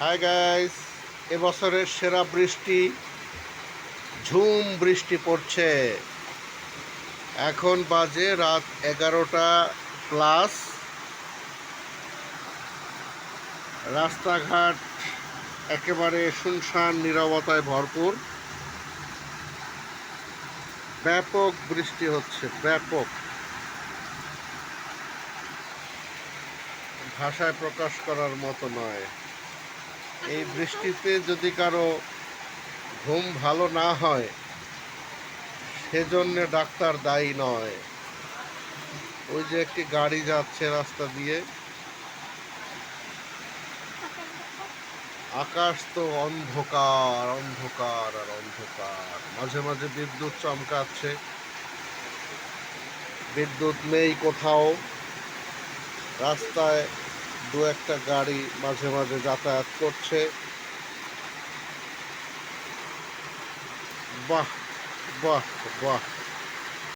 Hi guys, এবছরের সেরা বৃষ্টি, ঝুম বৃষ্টি পড়ছে। এখন বাজে রাত 11টা প্লাস। রাস্তাঘাট একেবারে শুনশান, নীরবতায় ভরপুর। ব্যাপক বৃষ্টি হচ্ছে, ব্যাপক, ভাষায় প্রকাশ করার মতো নয়। এই বৃষ্টিতে যদি কারো ঘুম ভালো না হয়, সেজন্য ডাক্তার দায়ী নয়। ওই যে একটি গাড়ি যাচ্ছে রাস্তা দিয়ে, আকাশ তো অন্ধকার অন্ধকার আর অন্ধকার। মাঝে মাঝে বিদ্যুৎ চমকাচ্ছে, বিদ্যুৎ নেই কোথাও। রাস্তায় দু একটা গাড়ি মাঝে মাঝে যাতায়াত করছে। বাহ বাহ বাহ!